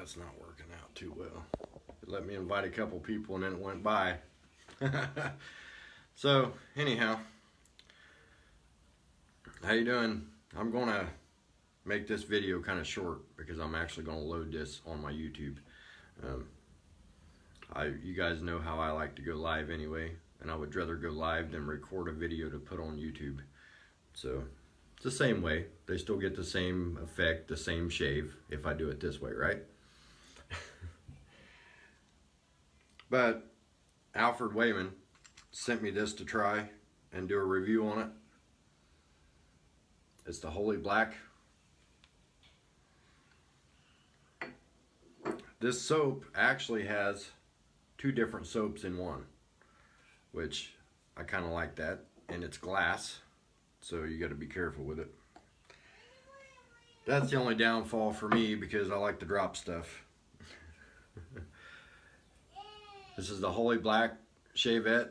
That's not working out too well. It let me invite a couple people and then it went by. So anyhow, how you doing? I'm gonna make this video kind of short because I'm actually gonna load this on my YouTube. You guys know how I like to go live anyway, and I would rather go live than record a video to put on YouTube. So it's the same way. They still get the same effect, the same shave if I do it this way, right? But Alfred Wayman sent me this to try and do a review on it. It's the Holy Black. This soap actually has two different soaps in one, which I kind of like that, and it's glass, so you got to be careful with it. That's the only downfall for me because I like to drop stuff. This is the Holy Black Shavette.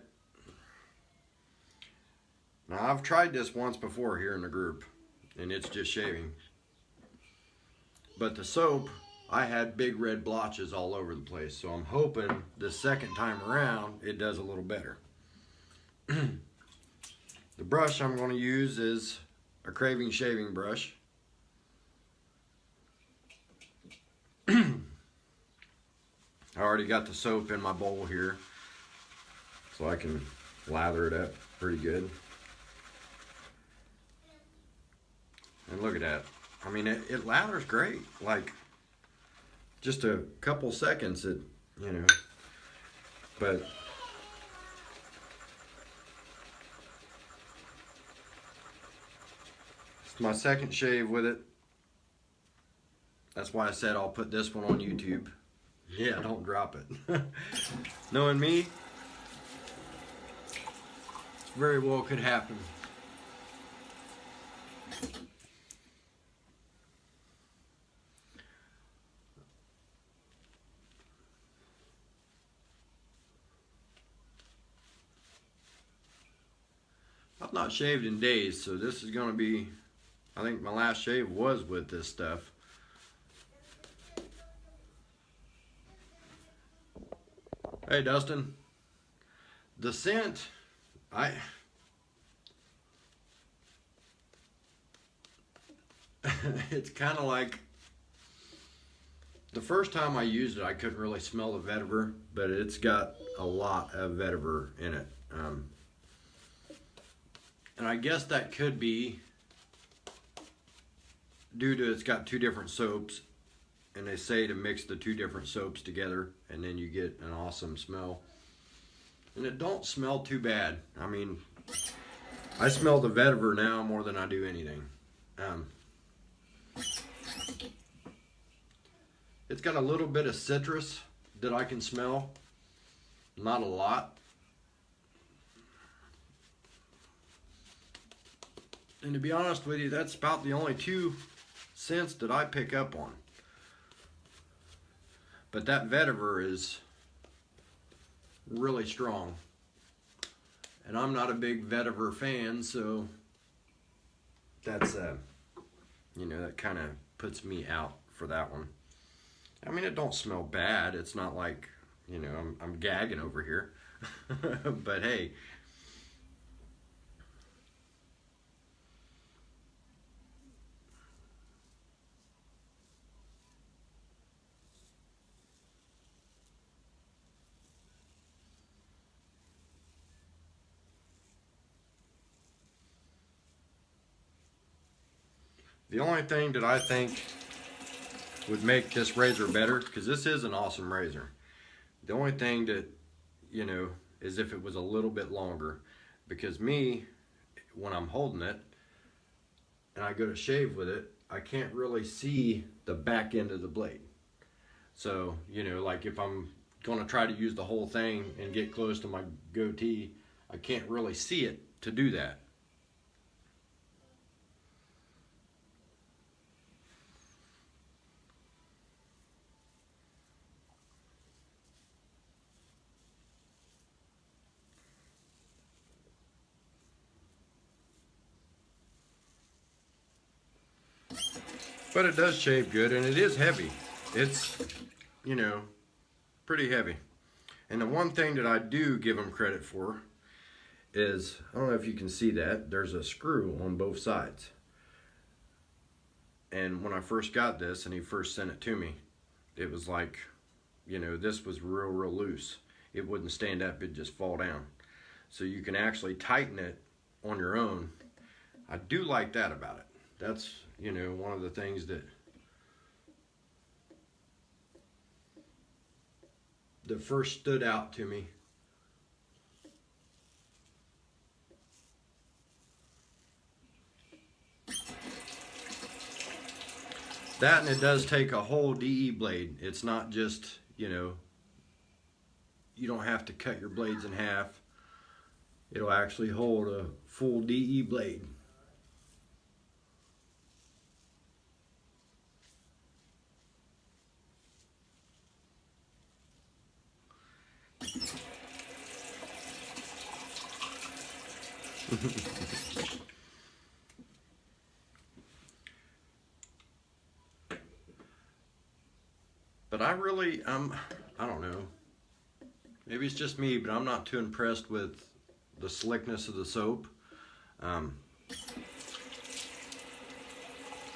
Now I've tried this once before here in the group, and it's just shaving. But the soap, I had big red blotches all over the place, so I'm hoping the second time around it does a little better. The brush I'm going to use is a Craving shaving brush. I already got the soap in my bowl here, so I can lather it up pretty good. And look at that. I mean, it lathers great. Like, just a couple seconds, it, you know. But it's my second shave with it. That's why I said I'll put this one on YouTube. Yeah, don't drop it. Knowing me, very well could happen. I've not shaved in days, so this is going to be, I think my last shave was with this stuff. Hey Dustin, the scent, it's kind of like, the first time I used it I couldn't really smell the vetiver, but it's got a lot of vetiver in it. And I guess that could be due to it's got two different soaps, and they say to mix the two different soaps together and then you get an awesome smell. And it don't smell too bad. I mean, I smell the vetiver now more than I do anything. It's got a little bit of citrus that I can smell, not a lot. And to be honest with you, that's about the only two scents that I pick up on. But that vetiver is really strong. And I'm not a big vetiver fan, so that's, you know, that kind of puts me out for that one. I mean, it don't smell bad. It's not like, you know, I'm gagging over here. But hey. The only thing that I think would make this razor better, because this is an awesome razor, the only thing that, you know, is if it was a little bit longer. Because me, when I'm holding it and I go to shave with it, I can't really see the back end of the blade. So, you know, like if I'm going to try to use the whole thing and get close to my goatee, I can't really see it to do that. But it does shave good, and it is heavy. it's, you know, pretty heavy. And the one thing that I do give them credit for is, I don't know if you can see that, there's a screw on both sides. And when I first got this and he first sent it to me, it was like, you know, this was real loose. It wouldn't stand up, it'd just fall down. So you can actually tighten it on your own. I do like that about it. That's, you know, one of the things that first stood out to me. That, and it does take a whole DE blade. It's not just, you know, you don't have to cut your blades in half. It'll actually hold a full DE blade. But I really, I don't know. Maybe it's just me, but I'm not too impressed with the slickness of the soap. You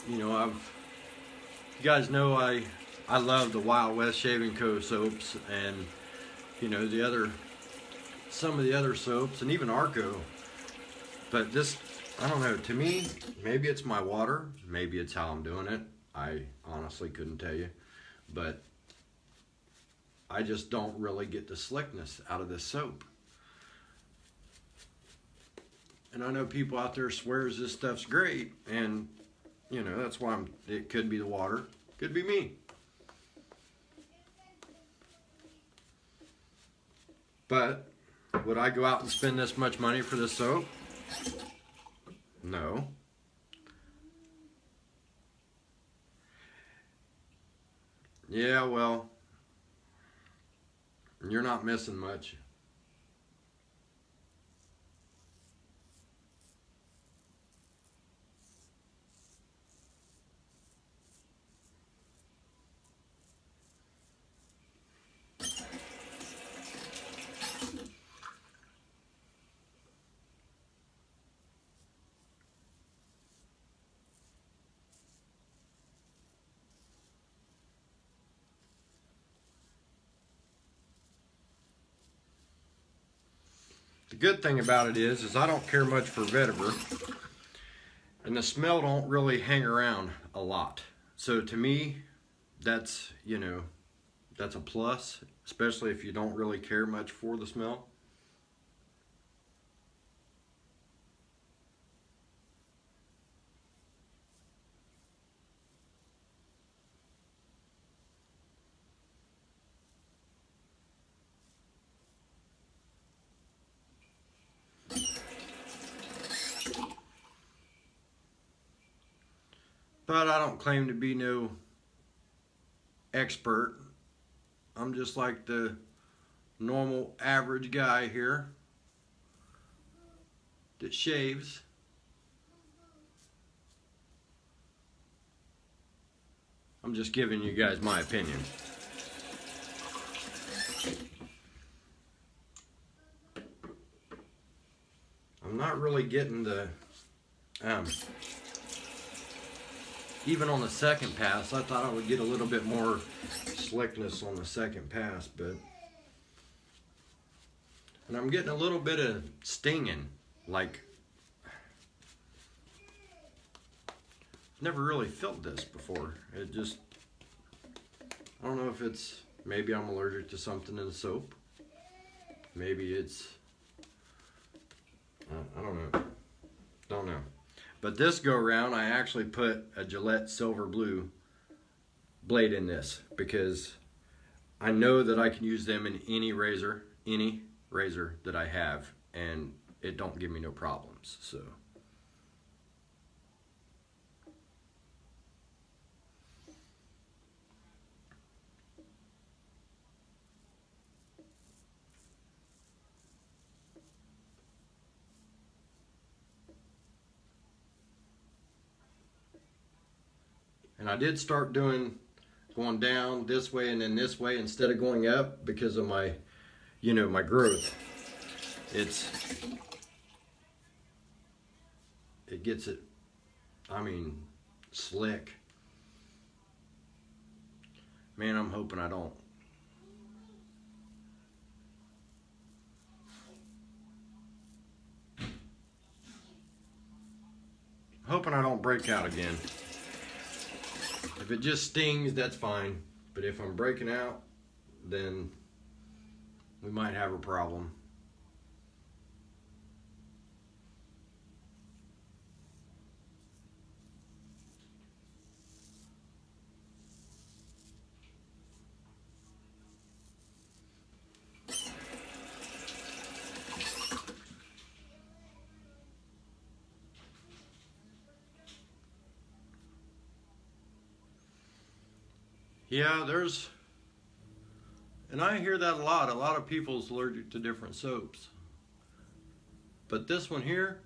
know, you guys know I love the Wild West Shaving Co. soaps, and you know some of the other soaps, and even Arco. But this, I don't know. To me, maybe it's my water, maybe it's how I'm doing it. I honestly couldn't tell you, but I just don't really get the slickness out of this soap. And I know people out there swears this stuff's great, and you know, that's why it could be the water, could be me. But would I go out and spend this much money for this soap? No. Yeah, well, you're not missing much. The good thing about it is I don't care much for vetiver, and the smell don't really hang around a lot. So to me, that's, you know, that's a plus, especially if you don't really care much for the smell. But I don't claim to be no expert. I'm just like the normal average guy here that shaves. I'm just giving you guys my opinion. I'm not really getting the even on the second pass. I thought I would get a little bit more slickness on the second pass, but, and I'm getting a little bit of stinging, like never really felt this before. It just, I don't know if it's, maybe I'm allergic to something in the soap. Maybe it's, I don't know. But this go around, I actually put a Gillette Silver Blue blade in this because I know that I can use them in any razor that I have, and it don't give me no problems. So and I did start doing going down this way and then this way instead of going up because of my, you know, my growth. It gets it, I mean, slick. Man, I'm hoping I don't. Hoping I don't break out again. If it just stings, that's fine. But if I'm breaking out, then we might have a problem. Yeah, and I hear that a lot. A lot of people's allergic to different soaps. But this one here,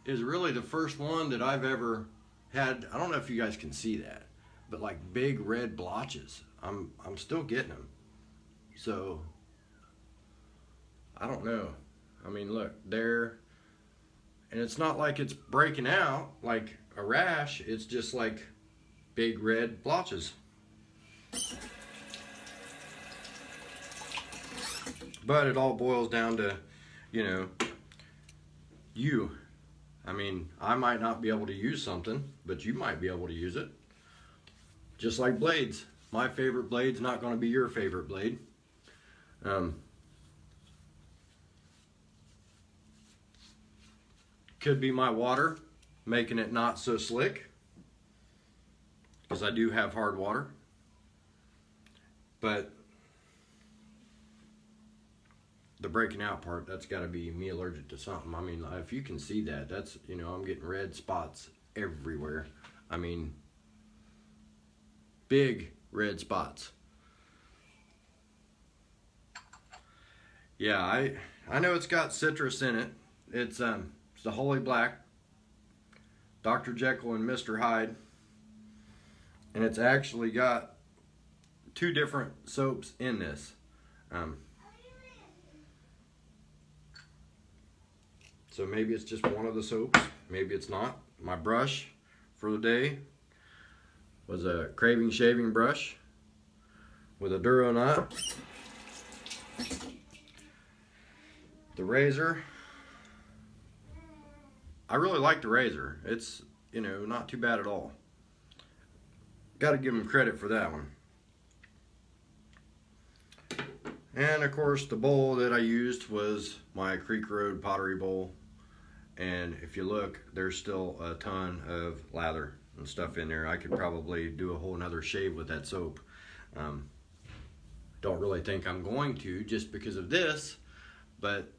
is really the first one that I've ever had. I don't know if you guys can see that, but like big red blotches. I'm still getting them. So, I don't know. I mean, look, there. And it's not like it's breaking out like a rash. It's just like big red blotches. But it all boils down to, you know, you. I mean, I might not be able to use something, but you might be able to use it. Just like blades. My favorite blade's not going to be your favorite blade. Could be my water making it not so slick, because I do have hard water. But the breaking out part, that's got to be me allergic to something. I mean, if you can see that, that's, you know, I'm getting red spots everywhere. I mean, big red spots. Yeah, I know it's got citrus in it. It's the Holy Black, Dr. Jekyll and Mr. Hyde. And it's actually got 2 different soaps in this. So maybe it's just one of the soaps, maybe it's not. My brush for the day was a Craving shaving brush with a Duro nut. The razor, I really like the razor. It's, you know, not too bad at all. Got to give them credit for that one. And of course the bowl that I used was my Creek Road Pottery bowl. And if you look, there's still a ton of lather and stuff in there. I could probably do a whole nother shave with that soap. Don't really think I'm going to, just because of this, but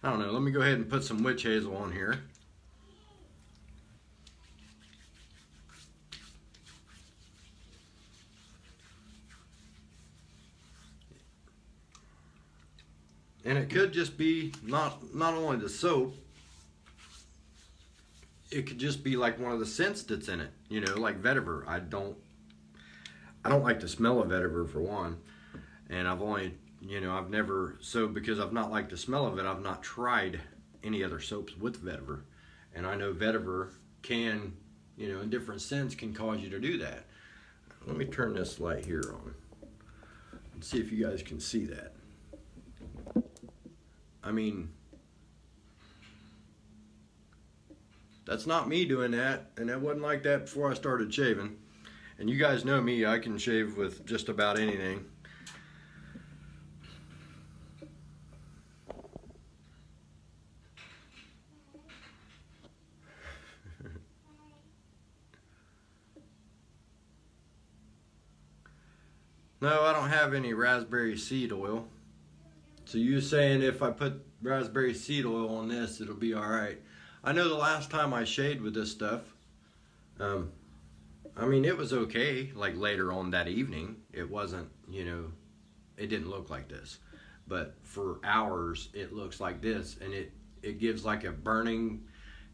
I don't know. Let me go ahead and put some witch hazel on here. And it could just be not only the soap, it could just be like one of the scents that's in it, you know, like vetiver. I don't like the smell of vetiver, for one, and I've only, you know, I've never, so because I've not liked the smell of it, I've not tried any other soaps with vetiver. And I know vetiver can, you know, in different scents can cause you to do that. Let me turn this light here on and see if you guys can see that. I mean, that's not me doing that, and it wasn't like that before I started shaving. And you guys know me, I can shave with just about anything. No, I don't have any raspberry seed oil. So you saying if I put raspberry seed oil on this, it'll be all right. I know the last time I shaved with this stuff, I mean, it was okay, like later on that evening. It wasn't, you know, it didn't look like this. But for hours, it looks like this, and it gives like a burning,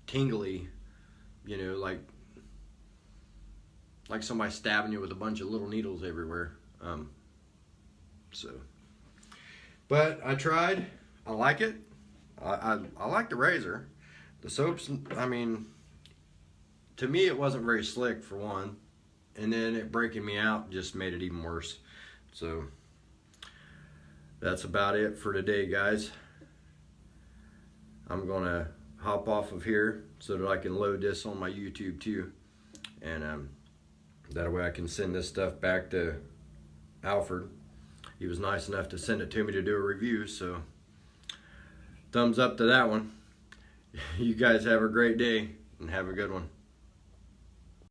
tingly, you know, like somebody stabbing you with a bunch of little needles everywhere. But I tried. I like it. I like the razor. The soaps, I mean, to me it wasn't very slick for one, and then it breaking me out just made it even worse. So that's about it for today, guys. I'm gonna hop off of here so that I can load this on my YouTube too, and that way I can send this stuff back to Alfred. He was nice enough to send it to me to do a review, so thumbs up to that one. You guys have a great day and have a good one.